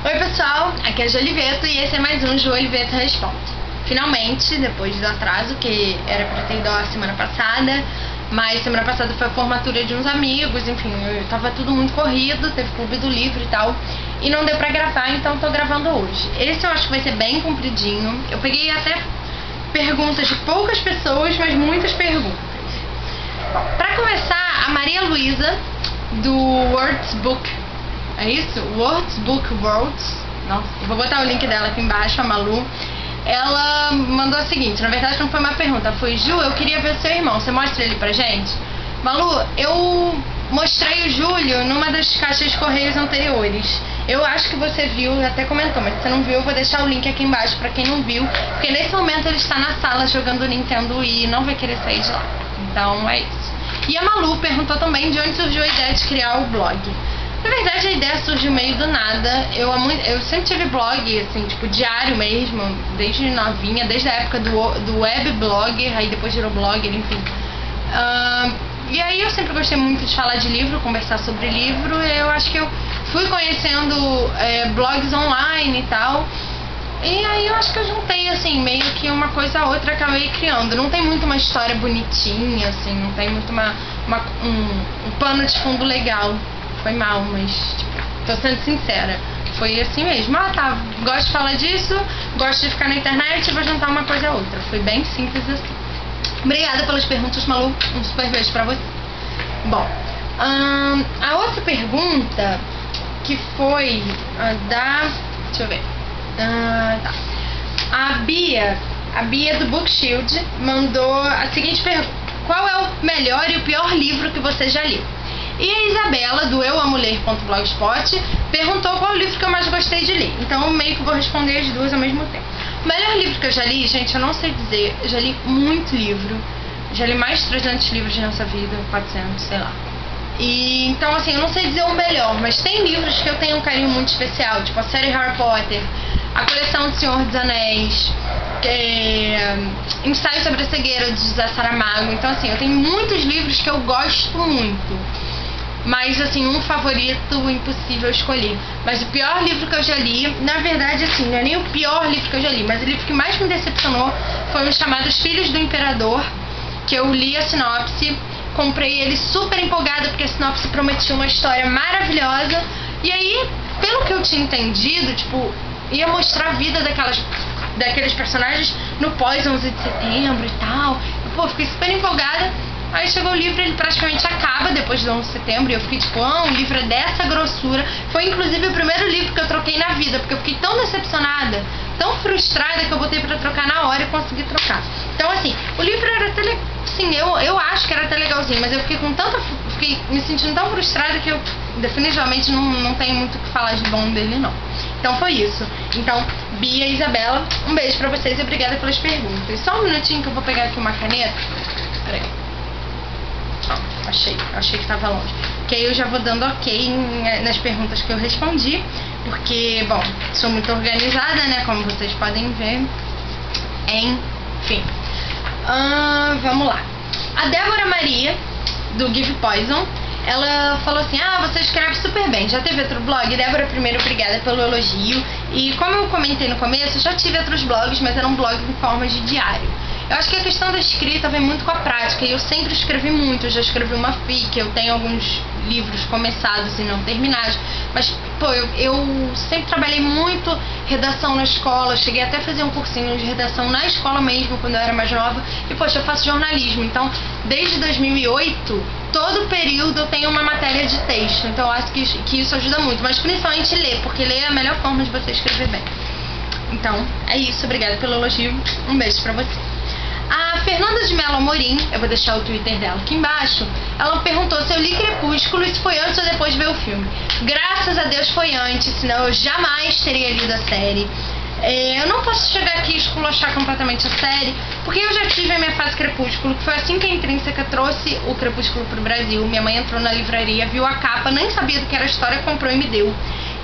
Oi pessoal, aqui é a Jo Oliveto e esse é mais um Jo Oliveto Responde. Finalmente, depois do atraso, que era pra ter ido a semana passada, mas semana passada foi a formatura de uns amigos, enfim, tava tudo muito corrido, teve clube do livro e tal, e não deu pra gravar, então tô gravando hoje. Esse eu acho que vai ser bem compridinho, eu peguei até perguntas de poucas pessoas, mas muitas perguntas. Bom, pra começar, a Maria Luísa, do Words Book, é isso? Words Book Worlds. Nossa, vou botar o link dela aqui embaixo, a Malu. Ela mandou o seguinte, na verdade não foi uma pergunta, foi: Ju, eu queria ver seu irmão, você mostra ele pra gente? Malu, eu mostrei o Júlio numa das caixas de correios anteriores. Eu acho que você viu, até comentou, mas se você não viu, eu vou deixar o link aqui embaixo pra quem não viu, porque nesse momento ele está na sala jogando Nintendo Wii e não vai querer sair de lá. Então é isso. E a Malu perguntou também de onde surgiu a ideia de criar o blog. Na verdade, a ideia surgiu meio do nada. Eu sempre tive blog, assim, tipo, diário mesmo, desde novinha, desde a época do web blogger, aí depois virou blogger, enfim. E aí eu sempre gostei muito de falar de livro, conversar sobre livro. Eu acho que eu fui conhecendo blogs online e tal. E aí eu acho que eu juntei, assim, meio que uma coisa a outra, acabei criando. Não tem muito uma história bonitinha, assim, não tem muito um pano de fundo legal. Foi mal, mas, tipo, tô sendo sincera. Foi assim mesmo. Ah, tá, gosto de falar disso, gosto de ficar na internet e vou juntar uma coisa a outra. Foi bem simples assim. Obrigada pelas perguntas, Malu. Um super beijo pra você. Bom, a outra pergunta que foi deixa eu ver. Tá. A Bia do Bookshield mandou a seguinte pergunta: qual é o melhor e o pior livro que você já leu? E a Isabela, do euamoler.blogspot, perguntou qual o livro que eu mais gostei de ler. Então eu meio que vou responder as duas ao mesmo tempo. O melhor livro que eu já li, gente, eu não sei dizer. Eu já li muito livro. Já li mais de 300 livros nessa vida, 400, sei lá. E então, assim, eu não sei dizer o melhor, mas tem livros que eu tenho um carinho muito especial, tipo a série Harry Potter, a coleção do Senhor dos Anéis, Ensaio sobre a Cegueira, de José Saramago. Então, assim, eu tenho muitos livros que eu gosto muito. Mas, assim, um favorito impossível escolher. Mas o pior livro que eu já li, na verdade, assim, não é nem o pior livro que eu já li, mas o livro que mais me decepcionou foi um chamado Os Filhos do Imperador, que eu li a sinopse, comprei ele super empolgada, porque a sinopse prometia uma história maravilhosa. E aí, pelo que eu tinha entendido, tipo, ia mostrar a vida daqueles personagens no pós-11 de setembro e tal. Pô, fiquei super empolgada. Aí chegou o livro, ele praticamente acaba depois do 11 de setembro, e eu fiquei tipo, um livro é dessa grossura. Foi inclusive o primeiro livro que eu troquei na vida, porque eu fiquei tão decepcionada, tão frustrada, que eu botei pra trocar na hora e consegui trocar. Então, assim, o livro era até, assim, eu acho que era até legalzinho, mas eu fiquei fiquei me sentindo tão frustrada que eu definitivamente não tenho muito o que falar de bom dele, não. Então foi isso. Então, Bia e Isabela, um beijo pra vocês e obrigada pelas perguntas. Só um minutinho que eu vou pegar aqui uma caneta. Peraí. Achei que tava longe. Que aí eu já vou dando ok nas perguntas que eu respondi, porque, bom, sou muito organizada, né, como vocês podem ver. Enfim, vamos lá. A Débora Maria, do Give Poison, ela falou assim: você escreve super bem, já teve outro blog? Débora, primeiro, obrigada pelo elogio. E como eu comentei no começo, já tive outros blogs, mas eram blogs em forma de diário. Eu acho que a questão da escrita vem muito com a prática, e eu sempre escrevi muito. Eu já escrevi uma fic, eu tenho alguns livros começados e não terminados, mas, pô, eu sempre trabalhei muito redação na escola, cheguei até a fazer um cursinho de redação na escola mesmo, quando eu era mais nova, e, poxa, eu faço jornalismo, então, desde 2008, todo período eu tenho uma matéria de texto, então eu acho que isso ajuda muito, mas principalmente ler, porque ler é a melhor forma de você escrever bem. Então, é isso, obrigada pelo elogio, um beijo pra você. A Fernanda de Mello Amorim, eu vou deixar o Twitter dela aqui embaixo, ela perguntou se eu li Crepúsculo e se foi antes ou depois de ver o filme. Graças a Deus foi antes, senão eu jamais teria lido a série. Eu não posso chegar aqui e esculachar completamente a série, porque eu já tive a minha fase Crepúsculo, que foi assim que a Intrínseca trouxe o Crepúsculo pro Brasil. Minha mãe entrou na livraria, viu a capa, nem sabia do que era a história, comprou e me deu.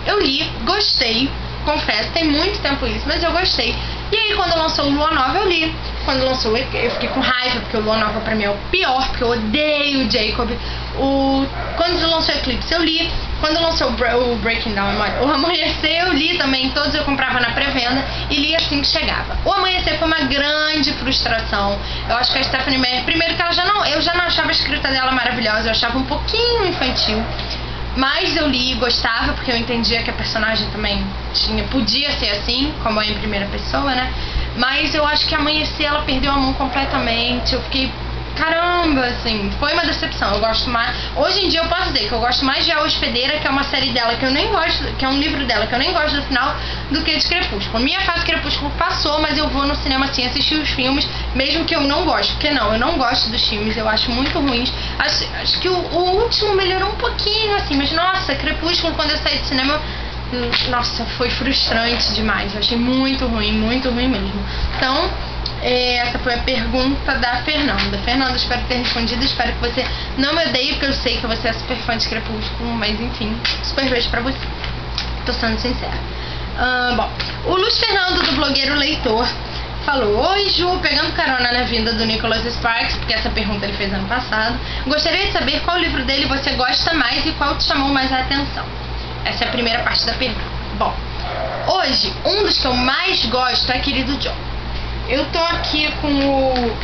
Eu li, gostei, confesso, tem muito tempo isso, mas eu gostei. E aí quando lançou o Lua Nova eu li. Quando lançou eu fiquei com raiva, porque o Lua Nova pra mim é o pior, porque eu odeio o Jacob. Quando lançou Eclipse eu li. Quando lançou o Breaking Down, o Amanhecer eu li também. Todos eu comprava na pré-venda e li assim que chegava. O Amanhecer foi uma grande frustração. Eu acho que a Stephanie Meyer, primeiro que eu já não achava a escrita dela maravilhosa. Eu achava um pouquinho infantil. Mas eu li e gostava, porque eu entendia que a personagem também podia ser assim, como é em primeira pessoa, né? Mas eu acho que Amanhecer ela perdeu a mão completamente. Eu fiquei, caramba, assim, foi uma decepção. Eu gosto mais. Hoje em dia eu posso dizer que eu gosto mais de A Hospedeira, que é uma série dela que eu nem gosto, que é um livro dela que eu nem gosto do final, do que de Crepúsculo. Minha fase Crepúsculo passou, mas eu vou no cinema assim assistir os filmes, mesmo que eu não goste. Porque não, eu não gosto dos filmes, eu acho muito ruins. Acho que o último melhorou um pouquinho, assim, mas nossa, Crepúsculo, quando eu saí do cinema, nossa, foi frustrante demais. Eu achei muito ruim mesmo. Então, essa foi a pergunta da Fernanda. Fernanda, espero ter respondido. Espero que você não me odeie, porque eu sei que você é super fã de Crepúsculo. Mas enfim, super beijo pra você. Tô sendo sincera. Bom, o Luiz Fernando, do blogueiro Leitor, falou: oi Ju, pegando carona na vinda do Nicholas Sparks, porque essa pergunta ele fez ano passado, gostaria de saber qual livro dele você gosta mais e qual te chamou mais a atenção. Essa é a primeira parte da pergunta. Bom, hoje, um dos que eu mais gosto é Querido John. Eu tô aqui com o...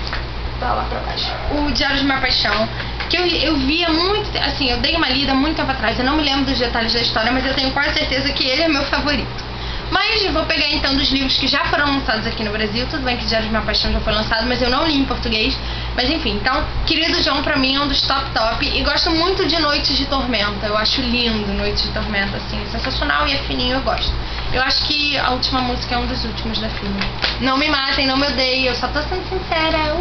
tá lá pra baixo. O Diário de uma Paixão, que eu via muito... assim, eu dei uma lida muito tempo atrás. Eu não me lembro dos detalhes da história, mas eu tenho quase certeza que ele é meu favorito. Mas vou pegar então dos livros que já foram lançados aqui no Brasil. Tudo bem que Diário de uma Paixão já foi lançado, mas eu não li em português. Mas enfim, então, Querido João pra mim é um dos top. E gosto muito de Noites de Tormenta. Eu acho lindo Noites de Tormenta, assim, sensacional e é fininho, eu gosto. Eu acho que a última música é um dos últimos da filme. Não me matem, não me odeiem, eu só tô sendo sincera.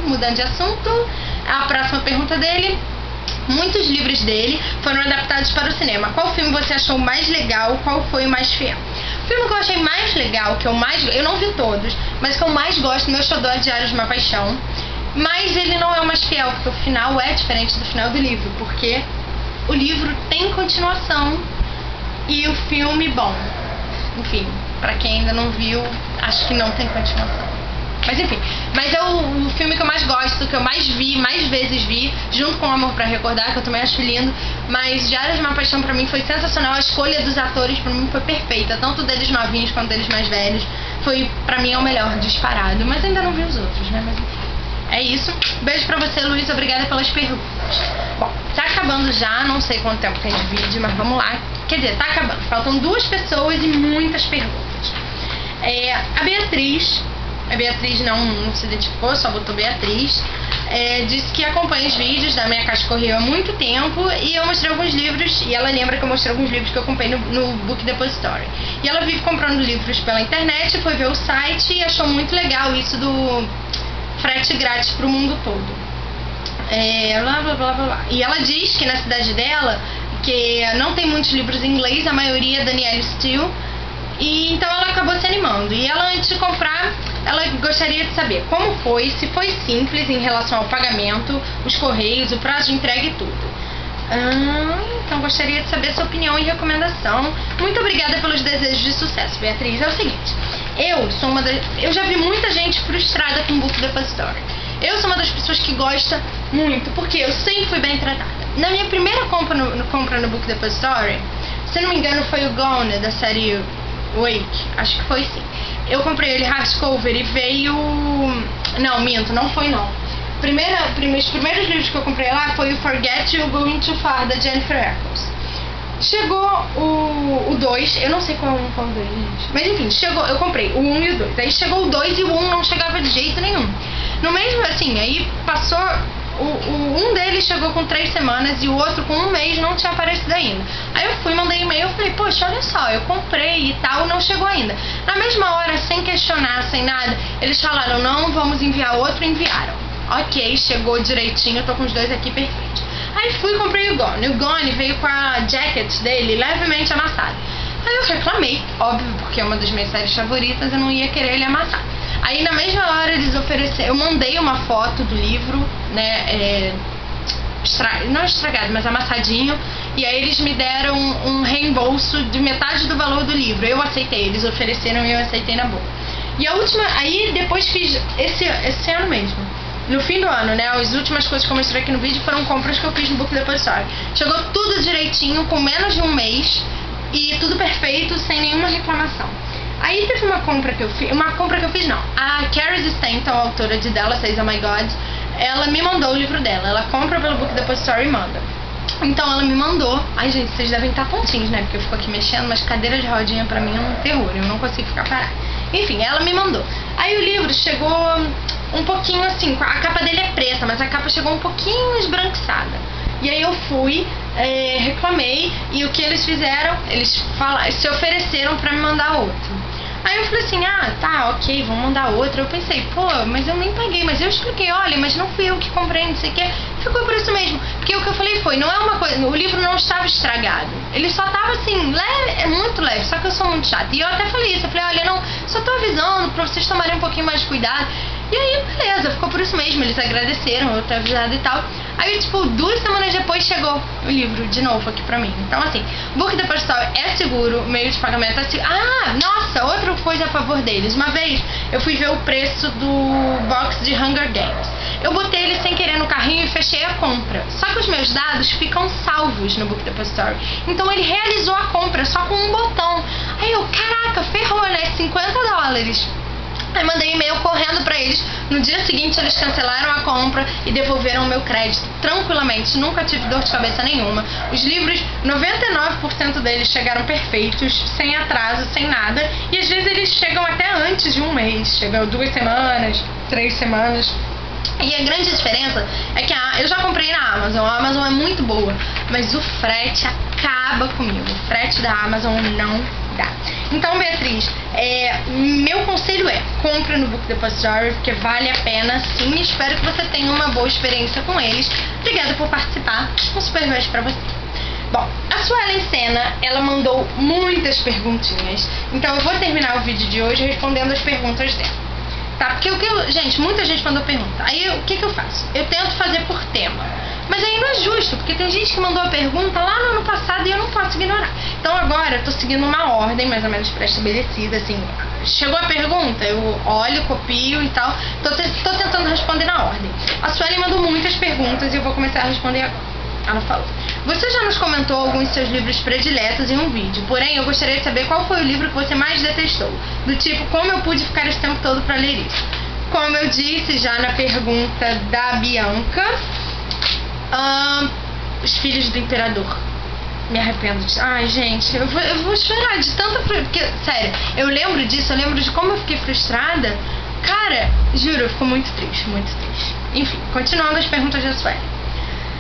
Mudando de assunto, a próxima pergunta dele. Muitos livros dele foram adaptados para o cinema. Qual filme você achou mais legal? Qual foi o mais fiel? O filme que eu achei mais legal, eu não vi todos, mas que eu mais gosto, meu xodó é Diário de uma Paixão. Mas ele não é o mais fiel, porque o final é diferente do final do livro, porque o livro tem continuação e o filme, bom, enfim, pra quem ainda não viu, acho que não tem continuação. Mas enfim, mas é o filme que eu mais gosto, que eu mais vezes vi, junto com Amor pra Recordar, que eu também acho lindo. Mas Diário de uma Paixão pra mim foi sensacional, a escolha dos atores pra mim foi perfeita, tanto deles novinhos quanto deles mais velhos. Foi, pra mim, é o melhor, disparado, mas ainda não vi os outros, né, mas enfim. É isso, beijo pra você, Luiz, obrigada pelas perguntas. Bom, tá acabando já, não sei quanto tempo tem de vídeo, mas vamos lá. Quer dizer, tá acabando, faltam 2 pessoas e muitas perguntas. A Beatriz não se identificou, só botou Beatriz. Disse que acompanha os vídeos da Minha Caixa Correio há muito tempo e eu mostrei alguns livros, e ela lembra que eu mostrei alguns livros que eu comprei no Book Depository. E ela vive comprando livros pela internet, foi ver o site e achou muito legal isso do frete grátis pro mundo todo. Blá, blá, blá, blá. E ela diz que na cidade dela, que não tem muitos livros em inglês, a maioria é Danielle Steele, e então ela acabou se animando. E ela, antes de comprar, ela gostaria de saber como foi, se foi simples em relação ao pagamento, os correios, o prazo de entrega e tudo. Então gostaria de saber sua opinião e recomendação. Muito obrigada pelos desejos de sucesso, Beatriz. É o seguinte, eu já vi muita gente frustrada com o Book Depository. Eu sou uma das pessoas que gosta muito, porque eu sempre fui bem tratada. Na minha primeira compra no Book Depository, se não me engano foi o Gone, da série Wake, acho que foi sim. Eu comprei ele hardcover e veio... Não, minto, não foi não. Os primeiros livros que eu comprei lá foi o Forget You Going Too Far, da Jennifer Eccles. Chegou o 2, eu não sei qual é o 1 e qual é o 2, gente. Mas enfim, chegou, eu comprei o 1 e o 2. Aí chegou o 2 e o 1 não chegava de jeito nenhum. No mesmo, assim, aí passou... Um deles chegou com 3 semanas e o outro com 1 mês, não tinha aparecido ainda. Aí eu fui, mandei e-mail, falei, poxa, olha só, eu comprei e tal, não chegou ainda. Na mesma hora, sem questionar, sem nada, eles falaram, não, vamos enviar outro, enviaram. Ok, chegou direitinho, eu tô com os 2 aqui perfeitos. Aí fui e comprei o Gone. O Gone veio com a jacket dele levemente amassada. Aí eu reclamei, óbvio, porque é uma das minhas séries favoritas, eu não ia querer ele amassado. Aí na mesma hora eles ofereceram, eu mandei uma foto do livro, né, não estragado, mas amassadinho, e aí eles me deram um reembolso de metade do valor do livro. Eu aceitei, eles ofereceram e eu aceitei na boa. E a última, aí depois fiz, esse ano mesmo, no fim do ano, né? As últimas coisas que eu mostrei aqui no vídeo foram compras que eu fiz no Book Depository. Chegou tudo direitinho, com menos de um mês, e tudo perfeito, sem nenhuma reclamação. Aí teve uma compra que eu fiz, não. A Carrie Stanton, a autora de Della Says Oh My God, ela me mandou o livro dela. Ela compra pelo Book Depository e manda. Então ela me mandou. Ai, gente, vocês devem estar tontinhos, né? Porque eu fico aqui mexendo, mas cadeira de rodinha pra mim é um terror. Eu não consigo ficar parada. Enfim, ela me mandou. Aí o livro chegou um pouquinho assim, a capa dele é preta, mas a capa chegou um pouquinho esbranquiçada. E aí eu fui, reclamei, e o que eles fizeram? Eles se ofereceram pra me mandar outro. Aí eu falei assim, tá, ok, vão mandar outra. Eu pensei, pô, mas eu nem paguei. Mas eu expliquei, olha, mas não fui eu que comprei, não sei o que. Ficou por isso mesmo. Porque o que eu falei foi, não é uma coisa, o livro não estava estragado. Ele só estava assim, leve, muito leve, só que eu sou muito chata. E eu até falei isso, eu falei, olha, não, só tô avisando pra vocês tomarem um pouquinho mais de cuidado. E aí, beleza, ficou por isso mesmo. Eles agradeceram, eu ter avisado e tal. Aí, tipo, 2 semanas depois chegou o livro de novo aqui pra mim. Então, assim, Book Depository é seguro, meio de pagamento é seguro. Nossa, outra coisa a favor deles. Uma vez eu fui ver o preço do box de Hunger Games. Eu botei ele sem querer no carrinho e fechei a compra. Só que os meus dados ficam salvos no Book Depository. Então ele realizou a compra só com um botão. Aí eu, caraca, ferrou, né? $50. Aí mandei e-mail correndo pra eles. No dia seguinte eles cancelaram a compra e devolveram o meu crédito tranquilamente. Nunca tive dor de cabeça nenhuma. Os livros, 99% deles chegaram perfeitos, sem atraso, sem nada. E às vezes eles chegam até antes de um mês. Chegam 2 semanas, 3 semanas. E a grande diferença é que eu já comprei na Amazon. A Amazon é muito boa, mas o frete acaba comigo. O frete da Amazon não dá. Então, Beatriz, meu conselho é, compre no Book Depository, porque vale a pena sim. Espero que você tenha uma boa experiência com eles. Obrigada por participar. Um super beijo pra você. Bom, a Suelen Sena, ela mandou muitas perguntinhas. Então eu vou terminar o vídeo de hoje respondendo as perguntas dela. Tá? Porque gente, muita gente mandou pergunta. Aí o que eu faço? Eu tento fazer por tema. Mas aí não é justo, porque tem gente que mandou a pergunta lá no ano passado e eu não posso ignorar. Então agora eu tô seguindo uma ordem mais ou menos pré-estabelecida, assim. Chegou a pergunta, eu olho, copio e tal. Tô tentando responder na ordem. A Suelen mandou muitas perguntas e eu vou começar a responder agora. Ela falou: você já nos comentou alguns de seus livros prediletos em um vídeo, porém eu gostaria de saber qual foi o livro que você mais detestou. Do tipo, como eu pude ficar esse tempo todo pra ler isso? Como eu disse já na pergunta da Bianca, Os Filhos do Imperador. Me arrependo de... Ai, gente, eu vou chorar de tanta... Porque, sério, eu lembro disso, eu lembro de como eu fiquei frustrada. Cara, juro, eu fico muito triste, muito triste. Enfim, continuando as perguntas da Sueli.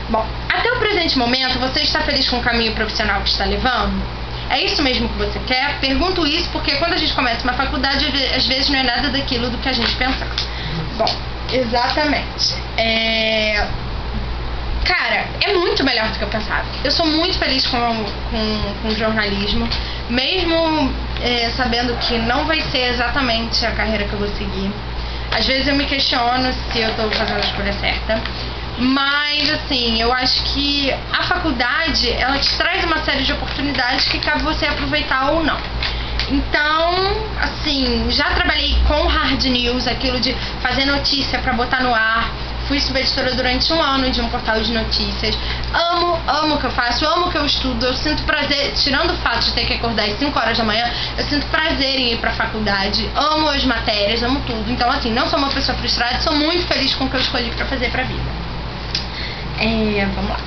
Bom, até o presente momento, você está feliz com o caminho profissional que está levando? É isso mesmo que você quer? Pergunto isso porque quando a gente começa uma faculdade, às vezes não é nada daquilo do que a gente pensava. Bom, exatamente. Cara, é muito melhor do que eu pensava. Eu sou muito feliz com jornalismo, mesmo sabendo que não vai ser exatamente a carreira que eu vou seguir. Às vezes eu me questiono se eu estou fazendo a escolha certa. Mas, assim, eu acho que a faculdade, ela te traz uma série de oportunidades que cabe você aproveitar ou não. Então, assim, já trabalhei com hard news, aquilo de fazer notícia pra botar no ar. Fui subeditora durante 1 ano de um portal de notícias. Amo o que eu faço, amo o que eu estudo. Eu sinto prazer, tirando o fato de ter que acordar às 5 horas da manhã, eu sinto prazer em ir pra faculdade. Amo as matérias, amo tudo. Então, assim, não sou uma pessoa frustrada, sou muito feliz com o que eu escolhi pra fazer pra vida. Vamos lá.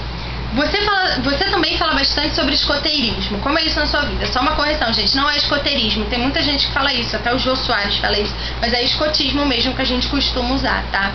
Você também fala bastante sobre escoteirismo. Como é isso na sua vida? Só uma correção, gente. Não é escoteirismo. Tem muita gente que fala isso. Até o Jô Soares fala isso. Mas é escotismo mesmo que a gente costuma usar, tá?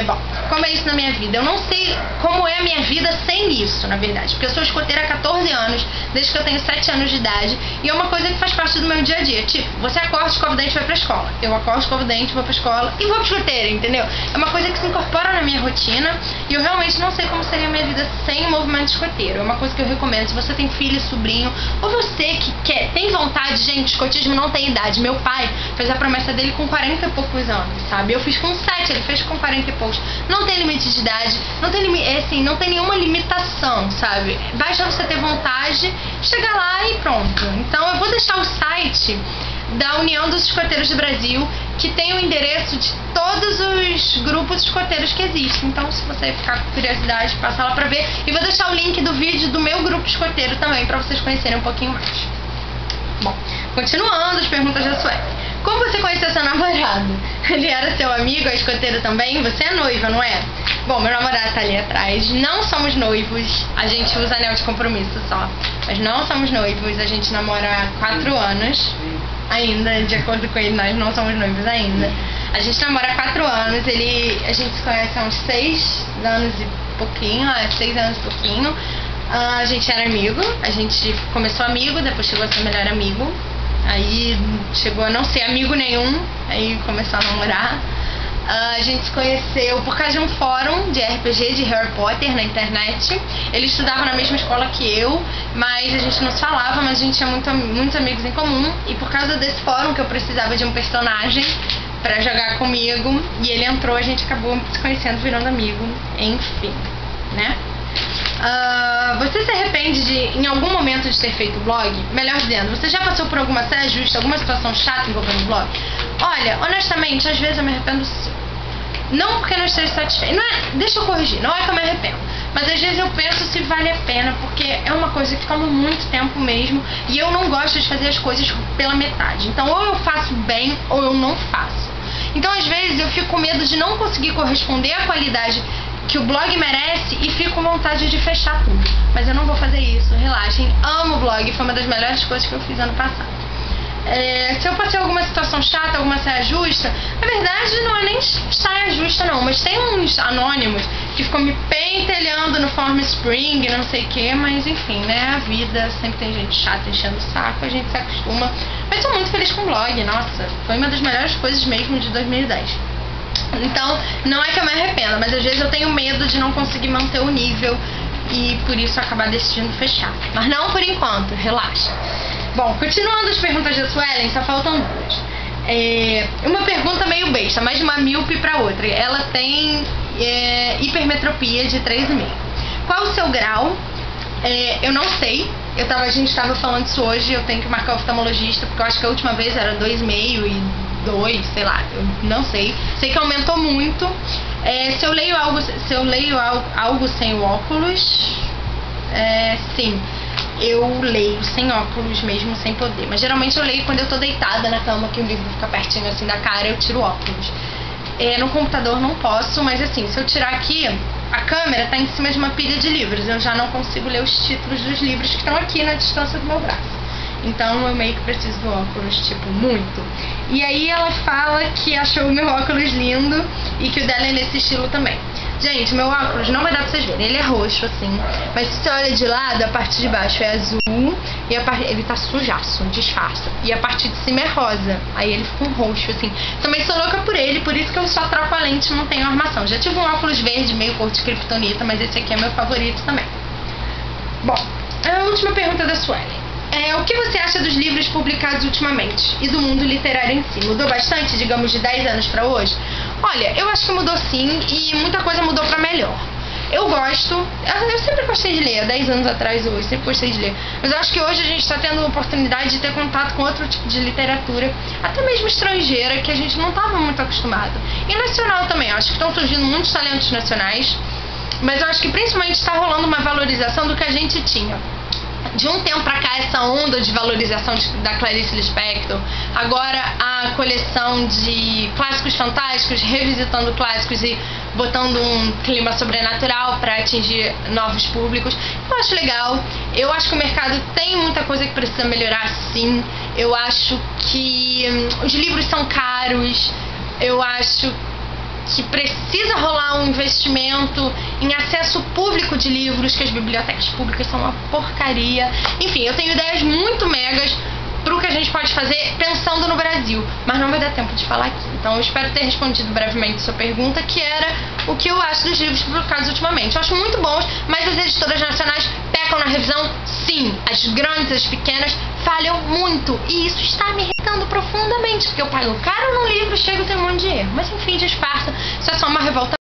Bom, como é isso na minha vida? Eu não sei como é a minha vida sem isso, na verdade. Porque eu sou escoteira há 14 anos, desde que eu tenho 7 anos de idade. E é uma coisa que faz parte do meu dia a dia. Tipo, você acorda, escova o dente e vai pra escola. Eu acordo, escovo o dente, vou pra escola e vou pra escoteira, entendeu? É uma coisa que se incorpora na minha rotina. E eu realmente não sei como seria a minha vida sem o movimento escoteiro. É uma coisa que eu recomendo. Se você tem filho, sobrinho, ou você que tem vontade, gente, escotismo não tem idade. Meu pai fez a promessa dele com 40 e poucos anos, sabe? Eu fiz com 7, ele fez com 40 e poucos. Não tem limite de idade, não tem nenhuma limitação, sabe? Basta você ter vontade, chegar lá e pronto. Então eu vou deixar o site da União dos Escoteiros do Brasil, que tem o endereço de todos os grupos escoteiros que existem. Então, se você ficar com curiosidade, passa lá pra ver. E vou deixar o link do vídeo do meu grupo escoteiro também, pra vocês conhecerem um pouquinho mais. Bom, continuando as perguntas da Sueli. Como você conheceu seu namorado? Ele era seu amigo, é escoteiro também? Você é noiva, não é? Bom, meu namorado tá ali atrás. Não somos noivos. A gente usa anel de compromisso só. Mas não somos noivos. A gente namora há 4 anos. Ainda, de acordo com ele, nós não somos noivos ainda. A gente namora há 4 anos. A gente se conhece há uns 6 anos e pouquinho. 6 anos e pouquinho. A gente era amigo. A gente começou amigo, depois chegou a ser melhor amigo. Aí chegou a não ser amigo nenhum, aí começou a namorar. A gente se conheceu por causa de um fórum de RPG de Harry Potter na internet. Ele estudava na mesma escola que eu, mas a gente não se falava, mas a gente tinha muitos amigos em comum. E por causa desse fórum que eu precisava de um personagem pra jogar comigo, e ele entrou, a gente acabou se conhecendo, virando amigo, enfim, né? Você se arrepende de, em algum momento, de ter feito blog? Melhor dizendo, você já passou por alguma saia justa, alguma situação chata envolvendo blog? Olha, honestamente, às vezes eu me arrependo sim. Não porque não esteja satisfeita. Não é, deixa eu corrigir, não é que eu me arrependo. Mas às vezes eu penso se vale a pena, porque é uma coisa que toma muito tempo mesmo. E eu não gosto de fazer as coisas pela metade. Então ou eu faço bem ou eu não faço. Então às vezes eu fico com medo de não conseguir corresponder à qualidade que o blog merece e fico com vontade de fechar tudo. Mas eu não vou fazer isso, relaxem. Amo o blog, foi uma das melhores coisas que eu fiz ano passado. Se eu passei alguma situação chata, alguma saia justa, na verdade não é nem saia justa não, mas tem uns anônimos que ficam me pentelhando no Form Spring, não sei o que, mas enfim, né, a vida, sempre tem gente chata enchendo o saco, a gente se acostuma. Mas tô muito feliz com o blog, nossa, foi uma das melhores coisas mesmo de 2010. Então, não é que eu me arrependa, mas às vezes eu tenho medo de não conseguir manter o nível e por isso acabar decidindo fechar. Mas não por enquanto, relaxa. Bom, continuando as perguntas da Suelen, só faltam 2. Uma pergunta meio besta, mais de uma míope pra outra. Ela tem hipermetropia de 3,5. Qual o seu grau? Eu não sei. A gente estava falando isso hoje, eu tenho que marcar o oftalmologista, porque eu acho que a última vez era 2,5 e 2, sei lá, eu não sei. Sei que aumentou muito. Se eu leio algo sem o óculos, sim, eu leio sem óculos mesmo, sem poder. Mas geralmente eu leio quando eu tô deitada na cama, que o livro fica pertinho assim da cara, eu tiro o óculos. No computador não posso, mas assim, se eu tirar aqui, a câmera tá em cima de uma pilha de livros. Eu já não consigo ler os títulos dos livros que estão aqui na distância do meu braço. Então eu meio que preciso do óculos, tipo, muito. E aí ela fala que achou o meu óculos lindo e que o dela é nesse estilo também. Gente, meu óculos não vai dar pra vocês verem, ele é roxo assim, mas se você olha de lado, a parte de baixo é azul e ele tá sujaço, disfarça. E a parte de cima é rosa, aí ele fica um roxo assim. Também sou louca por ele, por isso que eu só troco a lente e não tenho armação. Já tive um óculos verde meio cor de kryptonita, mas esse aqui é meu favorito também. Bom, a última pergunta da Sueli. O que você acha dos livros publicados ultimamente e do mundo literário em si? Mudou bastante, digamos, de 10 anos pra hoje? Olha, eu acho que mudou sim e muita coisa mudou pra melhor. Eu gosto, eu sempre gostei de ler, 10 anos atrás hoje, sempre gostei de ler. Mas eu acho que hoje a gente está tendo a oportunidade de ter contato com outro tipo de literatura, até mesmo estrangeira, que a gente não estava muito acostumado. E nacional também, eu acho que estão surgindo muitos talentos nacionais, mas eu acho que principalmente está rolando uma valorização do que a gente tinha. De um tempo pra cá, essa onda de valorização da Clarice Lispector, agora a coleção de clássicos fantásticos, revisitando clássicos e botando um clima sobrenatural para atingir novos públicos, eu acho legal. Eu acho que o mercado tem muita coisa que precisa melhorar, sim. Eu acho que os livros são caros, eu acho que precisa rolar um investimento em acesso público de livros, que as bibliotecas públicas são uma porcaria. Enfim, eu tenho ideias muito megas pro que a gente pode fazer pensando no Brasil, mas não vai dar tempo de falar aqui. Então eu espero ter respondido brevemente sua pergunta, que era o que eu acho dos livros publicados ultimamente. Eu acho muito bons, mas as editoras nacionais pecam na revisão, sim. As grandes, as pequenas falham muito, e isso está me irritando profundamente, porque eu pago caro num livro, chego e tem um monte de erro. Mas enfim, disfarça, isso é só uma revolta